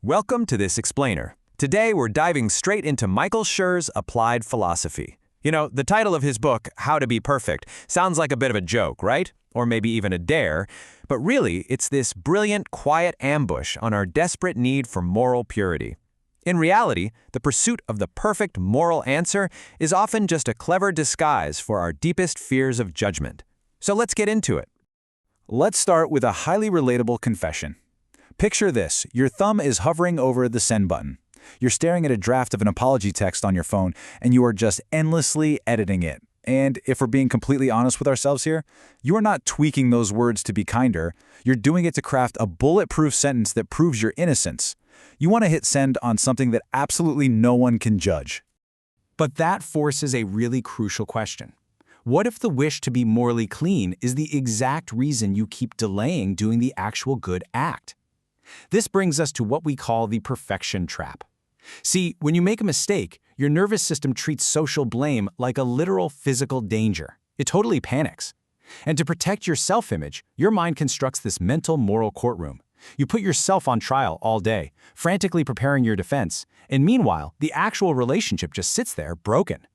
Welcome to this explainer. Today we're diving straight into Michael Schur's applied philosophy. You know, the title of his book, How to Be Perfect, sounds like a bit of a joke, right? Or maybe even a dare. But really, it's this brilliant, quiet ambush on our desperate need for moral purity. In reality, the pursuit of the perfect moral answer is often just a clever disguise for our deepest fears of judgment. So let's get into it. Let's start with a highly relatable confession. Picture this: your thumb is hovering over the send button. You're staring at a draft of an apology text on your phone, and you are just endlessly editing it. And if we're being completely honest with ourselves here, you are not tweaking those words to be kinder. You're doing it to craft a bulletproof sentence that proves your innocence. You want to hit send on something that absolutely no one can judge. But that forces a really crucial question. What if the wish to be morally clean is the exact reason you keep delaying doing the actual good act? This brings us to what we call the perfection trap. See, when you make a mistake, your nervous system treats social blame like a literal physical danger. It totally panics. And to protect your self-image, your mind constructs this mental moral courtroom. You put yourself on trial all day, frantically preparing your defense, and meanwhile, the actual relationship just sits there broken.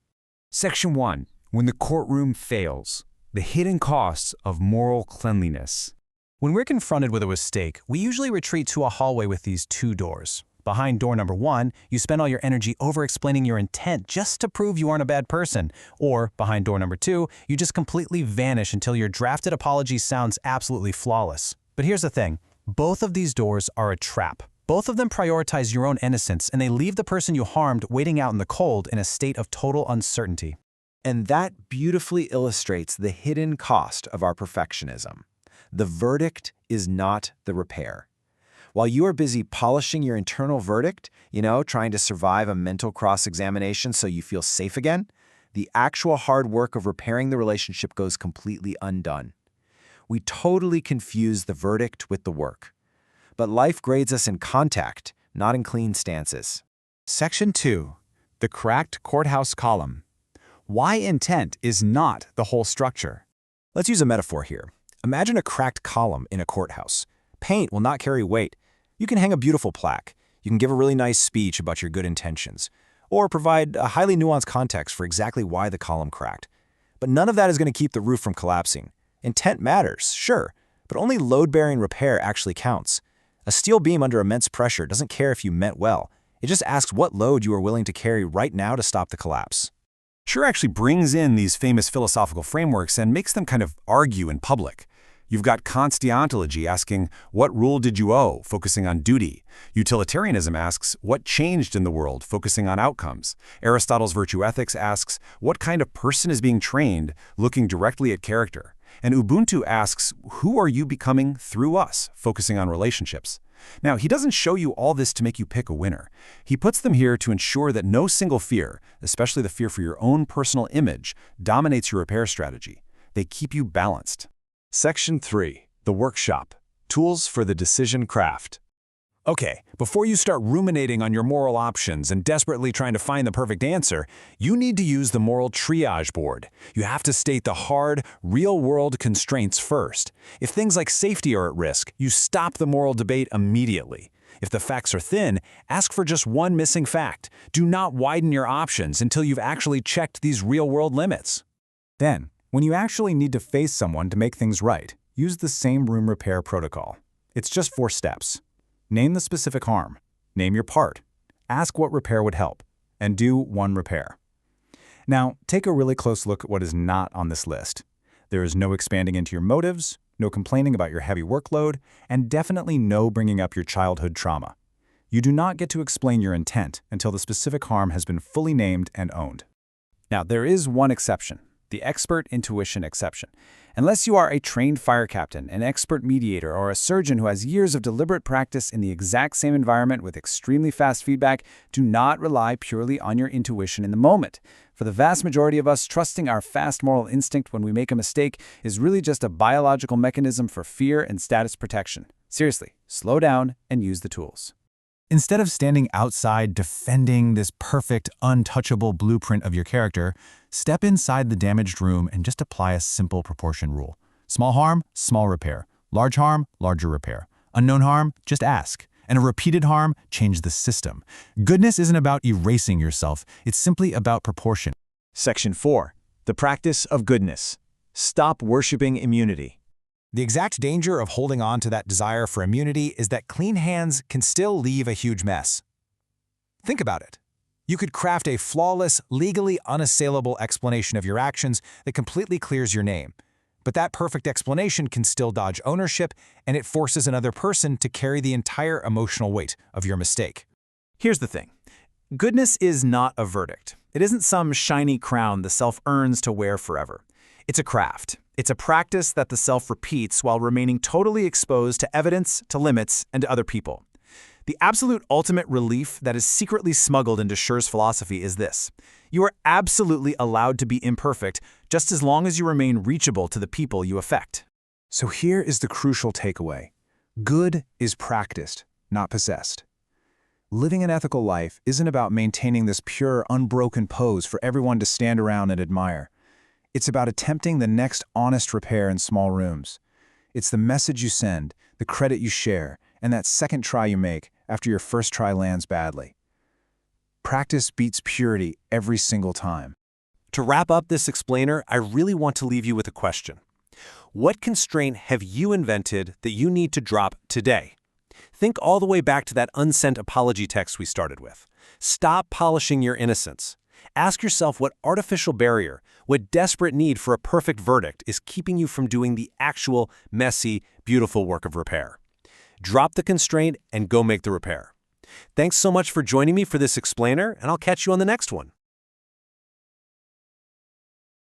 Section 1. When the courtroom fails, the hidden costs of moral cleanliness. When we're confronted with a mistake, we usually retreat to a hallway with these two doors. Behind door number 1, you spend all your energy over-explaining your intent just to prove you aren't a bad person. Or, behind door number 2, you just completely vanish until your drafted apology sounds absolutely flawless. But here's the thing. Both of these doors are a trap. Both of them prioritize your own innocence, and they leave the person you harmed waiting out in the cold in a state of total uncertainty. And that beautifully illustrates the hidden cost of our perfectionism. The verdict is not the repair. While you are busy polishing your internal verdict, trying to survive a mental cross-examination so you feel safe again, the actual hard work of repairing the relationship goes completely undone. We totally confuse the verdict with the work. But life grades us in contact, not in clean stances. Section 2. The cracked courthouse column. Why intent is not the whole structure. Let's use a metaphor here. Imagine a cracked column in a courthouse. Paint will not carry weight. You can hang a beautiful plaque. You can give a really nice speech about your good intentions, or provide a highly nuanced context for exactly why the column cracked. But none of that is going to keep the roof from collapsing. Intent matters, sure, but only load-bearing repair actually counts. A steel beam under immense pressure doesn't care if you meant well. It just asks what load you are willing to carry right now to stop the collapse. Schur actually brings in these famous philosophical frameworks and makes them kind of argue in public. You've got Kant's deontology asking, what rule did you owe, focusing on duty? Utilitarianism asks, what changed in the world, focusing on outcomes? Aristotle's virtue ethics asks, what kind of person is being trained, looking directly at character? And Ubuntu asks, who are you becoming through us, focusing on relationships? Now, he doesn't show you all this to make you pick a winner. He puts them here to ensure that no single fear, especially the fear for your own personal image, dominates your repair strategy. They keep you balanced. Section 3. The workshop. Tools for the decision craft. Okay, before you start ruminating on your moral options and desperately trying to find the perfect answer, you need to use the moral triage board. You have to state the hard, real-world constraints first. If things like safety are at risk, you stop the moral debate immediately. If the facts are thin, ask for just one missing fact. Do not widen your options until you've actually checked these real-world limits. Then, when you actually need to face someone to make things right, use the same room repair protocol. It's just 4 steps. Name the specific harm. Name your part. Ask what repair would help. And do one repair. Now, take a really close look at what is not on this list. There is no expanding into your motives, no complaining about your heavy workload, and definitely no bringing up your childhood trauma. You do not get to explain your intent until the specific harm has been fully named and owned. Now, there is one exception. The expert intuition exception. Unless you are a trained fire captain, an expert mediator, or a surgeon who has years of deliberate practice in the exact same environment with extremely fast feedback, do not rely purely on your intuition in the moment. For the vast majority of us, trusting our fast moral instinct when we make a mistake is really just a biological mechanism for fear and status protection. Seriously, slow down and use the tools. Instead of standing outside defending this perfect, untouchable blueprint of your character, step inside the damaged room and just apply a simple proportion rule. Small harm, small repair. Large harm, larger repair. Unknown harm, just ask. And a repeated harm changed the system. Goodness isn't about erasing yourself, it's simply about proportion. Section 4. The practice of goodness. Stop worshiping immunity. The exact danger of holding on to that desire for immunity is that clean hands can still leave a huge mess. Think about it. You could craft a flawless, legally unassailable explanation of your actions that completely clears your name. But that perfect explanation can still dodge ownership, and it forces another person to carry the entire emotional weight of your mistake. Here's the thing. Goodness is not a verdict. It isn't some shiny crown the self earns to wear forever. It's a craft. It's a practice that the self repeats while remaining totally exposed to evidence, to limits, and to other people. The absolute ultimate relief that is secretly smuggled into Schur's philosophy is this. You are absolutely allowed to be imperfect just as long as you remain reachable to the people you affect. So here is the crucial takeaway. Good is practiced, not possessed. Living an ethical life isn't about maintaining this pure, unbroken pose for everyone to stand around and admire. It's about attempting the next honest repair in small rooms. It's the message you send, the credit you share, and that second try you make after your first try lands badly. Practice beats purity every single time. To wrap up this explainer, I really want to leave you with a question. What constraint have you invented that you need to drop today? Think all the way back to that unsent apology text we started with. Stop polishing your innocence. Ask yourself what artificial barrier, what desperate need for a perfect verdict is keeping you from doing the actual, messy, beautiful work of repair. Drop the constraint and go make the repair. Thanks so much for joining me for this explainer, and I'll catch you on the next one.